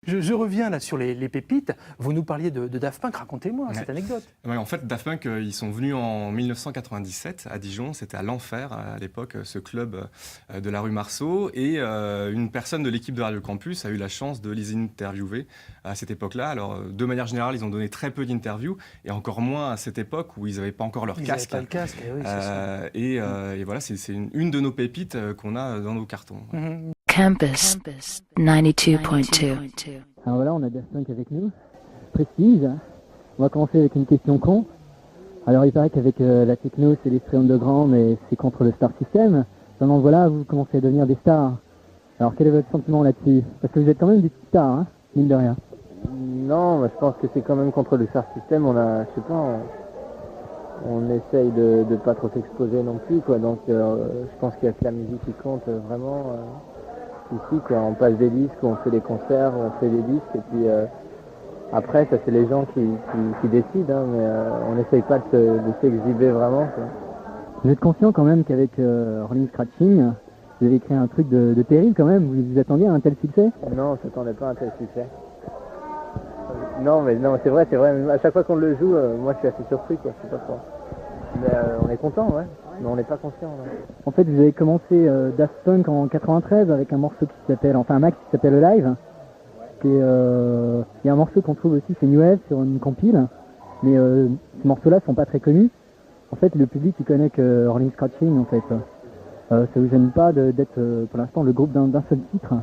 Je reviens là sur les pépites. Vous nous parliez de Daft Punk. Racontez-moi cette anecdote. Ouais, en fait, Daft Punk, ils sont venus en 1997 à Dijon. C'était à l'Enfer, à l'époque, ce club de la rue Marceau. Et une personne de l'équipe de Radio Campus a eu la chance de les interviewer à cette époque-là. Alors, de manière générale, ils ont donné très peu d'interviews, et encore moins à cette époque où ils n'avaient pas encore leur casque. Ils n'avaient pas le casque, oui, c'est ça. Et voilà, c'est une de nos pépites qu'on a dans nos cartons. Campus 92.2. Alors voilà, on a Daft Punk avec nous. Prestige. On va commencer avec une question con. Alors il paraît qu'avec la techno, c'est l'esprit underground et c'est contre le star system. Maintenant voilà, vous commencez à devenir des stars. Alors quel est votre sentiment là-dessus? Parce que vous êtes quand même des petites stars, hein, mine de rien. Non, mais je pense que c'est quand même contre le star system. On a, je sais pas, on essaye de pas trop s'exposer non plus, quoi. Donc je pense qu'il y a que la musique qui compte vraiment ici, quoi. On passe des disques, on fait des concerts, on fait des disques, et puis après, ça c'est les gens qui décident, hein, mais on n'essaye pas de s'exhiber vraiment, quoi. Vous êtes conscient quand même qu'avec Rolling Scratching, vous avez créé un truc de terrible quand même. Vous vous attendiez à un tel succès? Non, on s'attendait pas à un tel succès. Non, mais non, c'est vrai. À chaque fois qu'on le joue, moi je suis assez surpris, quoi. Je sais pas pourquoi. Mais on est content, ouais. Mais on n'est pas conscient. Ouais. En fait, vous avez commencé Daft Punk en 93 avec un morceau qui s'appelle, enfin un max qui s'appelle Live. Il y a un morceau qu'on trouve aussi, c'est New Wave sur une compile. Mais ces morceaux-là sont pas très connus. En fait, le public il connaît que Rolling Scratching, en fait. Ça vous gêne pas d'être pour l'instant le groupe d'un seul titre?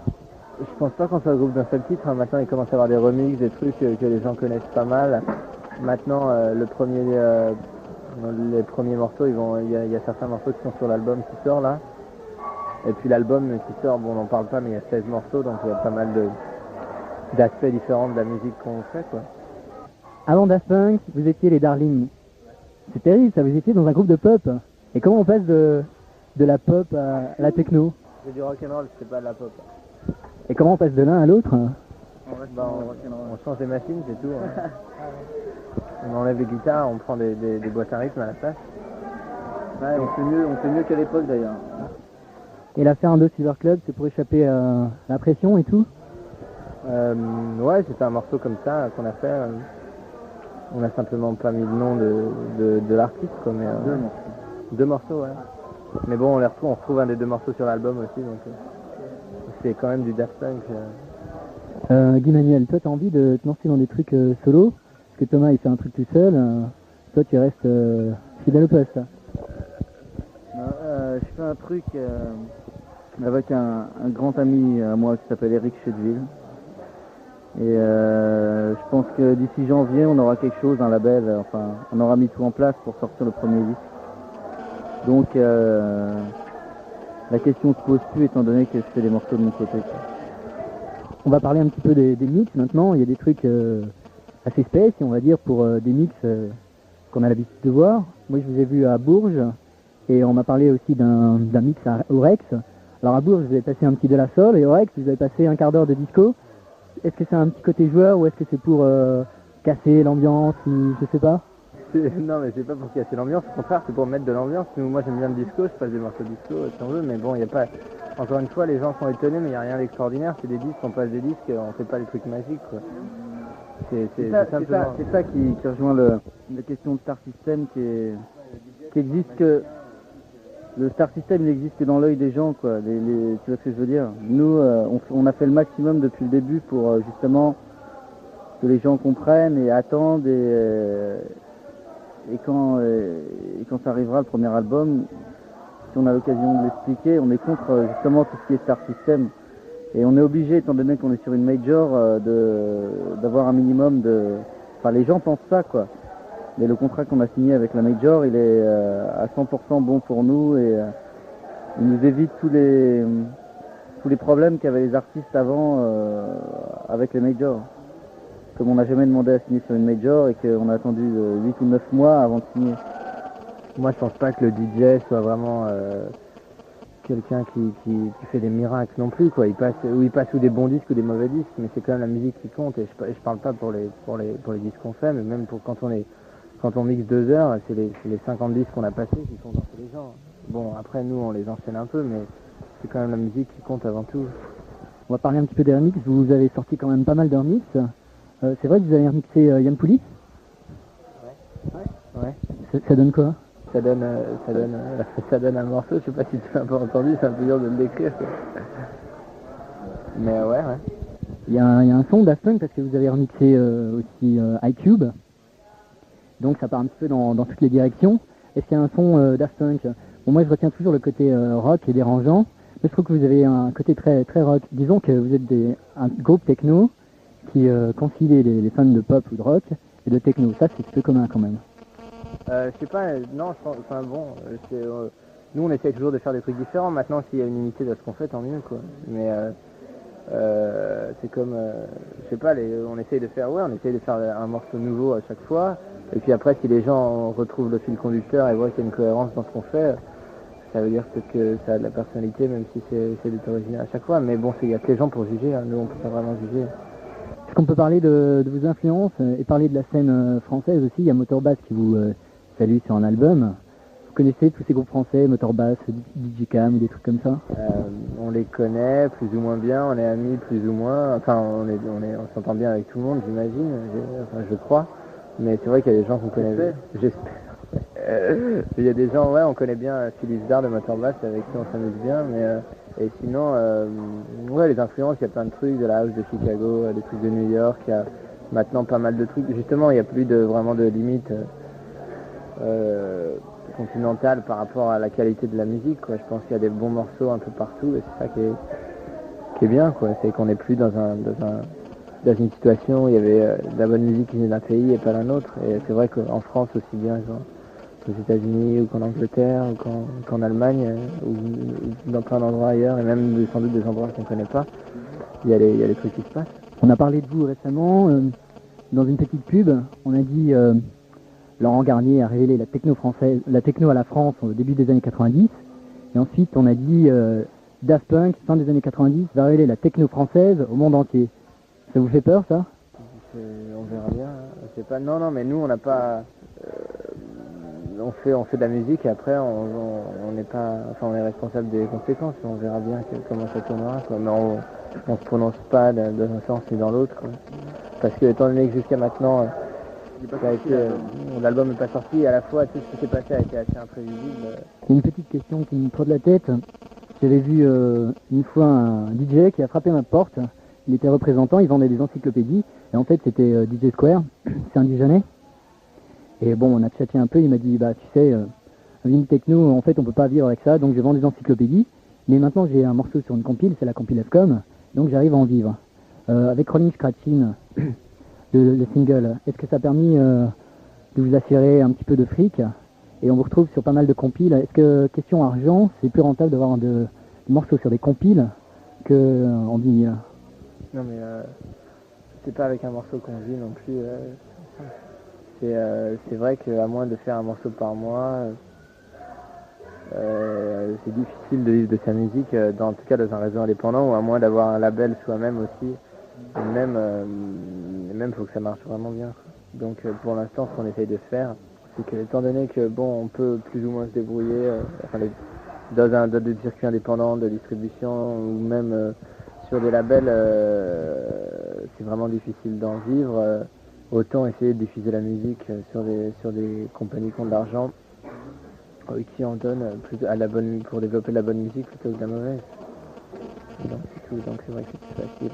Je pense pas qu'on soit le groupe d'un seul titre, hein. Maintenant il commence à y avoir des remixes, des trucs que les gens connaissent pas mal. Maintenant les premiers morceaux, il y a certains morceaux qui sont sur l'album qui sort là. Et puis l'album qui sort, bon on n'en parle pas, mais il y a 16 morceaux, donc il y a pas mal d'aspects différents de la musique qu'on fait, quoi. Avant Daft Punk, vous étiez les Darlings. C'est terrible, ça, vous étiez dans un groupe de pop. Et comment on passe de la pop à la techno? C'est du rock'n'roll, c'est pas de la pop. Et comment on passe de l'un à l'autre? On change les machines, c'est tout. Hein. On enlève les guitares, on prend des boîtes à rythme à la place. Ouais, on fait mieux qu'à l'époque d'ailleurs. Et l'affaire Indo Silver Club, c'est pour échapper à la pression et tout? Ouais, c'était un morceau comme ça qu'on a fait. On a simplement pas mis le nom de l'artiste, quoi, mais deux morceaux, ouais. Mais bon, on retrouve un des deux morceaux sur l'album aussi, donc c'est quand même du Daft Punk. Guy Manuel, toi t'as envie de te lancer dans des trucs solo? Parce que Thomas il fait un truc tout seul, toi tu restes fidèle au poste. Je fais un truc avec un grand ami à moi qui s'appelle Eric Chedville. Et je pense que d'ici janvier on aura quelque chose, un label, enfin on aura mis tout en place pour sortir le premier disque. Donc la question se pose plus étant donné que je fais des morceaux de mon côté, quoi. On va parler un petit peu des mix maintenant. Il y a des trucs assez space, on va dire, pour des mix qu'on a l'habitude de voir. Moi je vous ai vu à Bourges et on m'a parlé aussi d'un mix au Rex. Alors à Bourges vous avez passé un petit de la soul et au Rex vous avez passé un quart d'heure de disco. Est-ce que c'est un petit côté joueur ou est-ce que c'est pour casser l'ambiance ou je sais pas? Non, mais c'est pas pour casser l'ambiance, au contraire c'est pour mettre de l'ambiance. Moi j'aime bien le disco, je passe des morceaux de disco si on veut, mais bon, il n'y a pas... Encore une fois, les gens sont étonnés, mais il n'y a rien d'extraordinaire, c'est des disques, on passe des disques, on fait pas des trucs magiques, quoi. C'est ça qui rejoint la question de Star System qui existe que... Le Star System il existe que dans l'œil des gens, quoi. Tu vois ce que je veux dire? Nous, on a fait le maximum depuis le début pour justement que les gens comprennent et attendent et quand ça arrivera le premier album, si on a l'occasion de l'expliquer, on est contre justement tout ce qui est Star System. Et on est obligé, étant donné qu'on est sur une major, d'avoir un minimum de... Enfin, les gens pensent ça, quoi. Mais le contrat qu'on a signé avec la major, il est à 100% bon pour nous et il nous évite tous les problèmes qu'avaient les artistes avant avec les majors. Comme on n'a jamais demandé à signer sur une major et qu'on a attendu 8 ou 9 mois avant de signer. Moi je pense pas que le DJ soit vraiment quelqu'un qui fait des miracles non plus, quoi. Il passe ou des bons disques ou des mauvais disques, mais c'est quand même la musique qui compte. Et je parle pas pour les disques qu'on fait, mais même pour quand on mixe 2 heures, c'est les 50 disques qu'on a passés qui font danser les gens. Bon, après nous on les enchaîne un peu, mais c'est quand même la musique qui compte avant tout. On va parler un petit peu des remixes. Vous avez sorti quand même pas mal de remixes. C'est vrai que vous avez remixé Yann Pouli? Ouais. Ça donne quoi? Ça donne un morceau, je sais pas si tu l'as pas entendu, c'est un peu dur de le décrire. Quoi. Mais ouais. Il y a un son Daft Punk parce que vous avez remixé aussi iCube. Donc ça part un petit peu dans toutes les directions. Est-ce qu'il y a un son Daft Punk? Bon, moi je retiens toujours le côté rock et dérangeant. Mais je trouve que vous avez un côté très, très rock. Disons que vous êtes un groupe techno qui concilie les fans de pop ou de rock et de techno. Ça c'est peu commun quand même. Je sais pas, non, enfin bon, nous on essaie toujours de faire des trucs différents. Maintenant, s'il y a une unité de ce qu'on fait, tant mieux quoi. Mais c'est comme, je sais pas, on essaye de faire un morceau nouveau à chaque fois. Et puis après, si les gens retrouvent le fil conducteur et voient qu'il y a une cohérence dans ce qu'on fait, ça veut dire peut-être que ça a de la personnalité, même si c'est d'être original à chaque fois. Mais bon, il y a que les gens pour juger. Hein. Nous, on peut pas vraiment juger. Est-ce qu'on peut parler de vos influences et parler de la scène française aussi? Il y a Motorbass qui vous salue sur un album. Vous connaissez tous ces groupes français, Motorbass, DJ Cam, des trucs comme ça? On les connaît plus ou moins bien, on est amis plus ou moins. Enfin, on s'entend bien avec tout le monde, j'imagine. Je crois. Mais c'est vrai qu'il y a des gens qu'on connaît. J'espère. Il y a des gens, ouais, on connaît bien Philippe Dard de Motorbass, avec qui on s'amuse bien. Et sinon, ouais, les influences, il y a plein de trucs, de la house de Chicago, des trucs de New York. Il y a maintenant pas mal de trucs. Justement, il n'y a plus vraiment de limite continentale par rapport à la qualité de la musique. Quoi. Je pense qu'il y a des bons morceaux un peu partout et c'est ça qui est bien. Quoi. C'est qu'on n'est plus dans une situation où il y avait de la bonne musique qui venait d'un pays et pas d'un autre. Et c'est vrai qu'en France aussi bien qu'aux États-Unis ou qu'en Angleterre ou qu'en Allemagne ou dans plein d'endroits ailleurs et même sans doute des endroits qu'on ne connaît pas, il y a des trucs qui se passent. On a parlé de vous récemment dans une petite pub. On a dit Laurent Garnier a révélé la techno française, la techno à la France au début des années 90. Et ensuite on a dit Daft Punk, fin des années 90, va révéler la techno française au monde entier. Ça vous fait peur ça? On verra bien. Je sais pas. Non, mais nous on n'a pas. On fait de la musique et après on n'est pas. Enfin on est responsable des conséquences. On verra bien comment ça tournera. Quoi. Mais on se prononce pas dans un sens ni dans l'autre. Parce que étant donné que jusqu'à maintenant l'album n'est pas sorti, et à la fois tout ce qui s'est passé a été assez imprévisible. Il y a une petite question qui me trotte la tête. J'avais vu une fois un DJ qui a frappé ma porte. Il était représentant, il vendait des encyclopédies. Et en fait, c'était DJ Square, c'est un Dijonais. Et bon, on a chatté un peu, il m'a dit, bah tu sais, une techno, en fait, on peut pas vivre avec ça, donc je vends des encyclopédies. Mais maintenant, j'ai un morceau sur une compile, c'est la compile FCOM, donc j'arrive à en vivre. Avec Rolling Scratchin, le single, est-ce que ça a permis de vous assurer un petit peu de fric? Et on vous retrouve sur pas mal de compiles. Est-ce que, question argent, c'est plus rentable d'avoir des morceaux sur des compiles qu'en vinyle? Non mais c'est pas avec un morceau qu'on vit non plus. C'est vrai qu'à moins de faire un morceau par mois, c'est difficile de vivre de sa musique, en tout cas dans un réseau indépendant, ou à moins d'avoir un label soi-même aussi. Et même faut que ça marche vraiment bien. Donc pour l'instant, ce qu'on essaye de faire, c'est que étant donné que bon, on peut plus ou moins se débrouiller dans des circuits indépendants de distribution ou même sur des labels, c'est vraiment difficile d'en vivre. Autant essayer de diffuser la musique sur des compagnies qui ont de l'argent, qui en donnent pour développer de la bonne musique plutôt que de la mauvaise. Donc c'est tout. Donc c'est vrai que c'est plus facile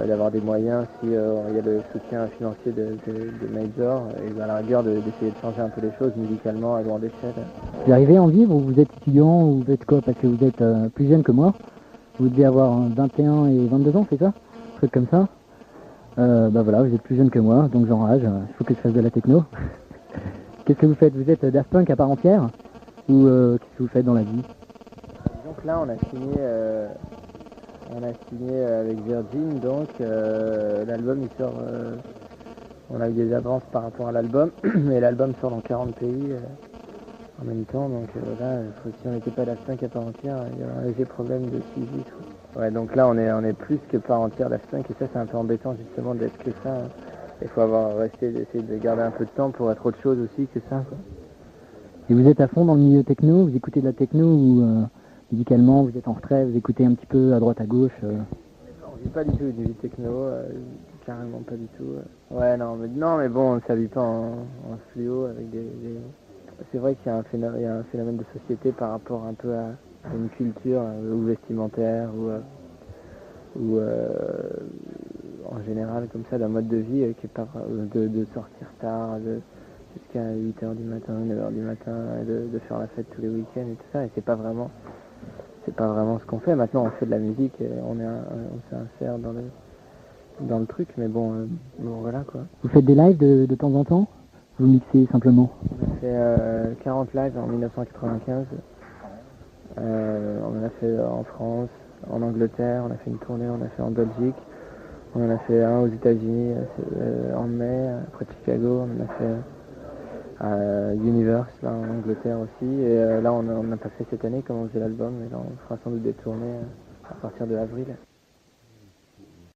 d'avoir des moyens si il y a le soutien financier de Major et à la rigueur d'essayer de changer un peu les choses musicalement à grande échelle. Vous arrivez à en vivre ou vous êtes étudiant ou vous êtes quoi? Parce que vous êtes plus jeune que moi. Vous devez avoir 21 et 22 ans, c'est ça? Un truc comme ça. Bah voilà, vous êtes plus jeune que moi, donc j'enrage, il faut que je fasse de la techno. Qu'est-ce que vous faites? Vous êtes Daft Punk à part entière? Ou qu'est-ce que vous faites dans la vie? Disons que là on a signé avec Virgin, donc l'album il sort, on a eu des avances par rapport à l'album, mais l'album sort dans 40 pays en même temps, donc là, si on n'était pas Daft Punk à part entière, il y aurait un léger problème de suivi. Ouais, donc là on est plus que part entière Daft Punk, et ça c'est un peu embêtant justement d'être que ça. Il faut essayer de garder un peu de temps pour être autre chose aussi que ça. Quoi. Et vous êtes à fond dans le milieu techno, vous écoutez de la techno ou musicalement, vous êtes en retrait, vous écoutez un petit peu à droite à gauche On vit pas du tout du techno, carrément pas du tout. Ouais, non, mais bon, ça vit pas en fluo avec C'est vrai qu'il y a un phénomène de société par rapport un peu à une culture ou vestimentaire ou en général comme ça d'un mode de vie qui est pas de sortir tard jusqu'à 8h du matin, 9h du matin et de faire la fête tous les week-ends et tout ça, et c'est pas vraiment ce qu'on fait. Maintenant on fait de la musique et on s'insère dans le truc, mais bon voilà quoi. Vous faites des lives de temps en temps? Vous mixez simplement? On a fait 40 lives en 1995. On en a fait en France, en Angleterre, on a fait une tournée, on a fait en Belgique, on en a fait un aux États-Unis en mai, après Chicago, on en a fait à Universe là, en Angleterre aussi, et là on a pas fait cette année comme on faisait l'album, mais là on fera sans doute des tournées à partir de avril.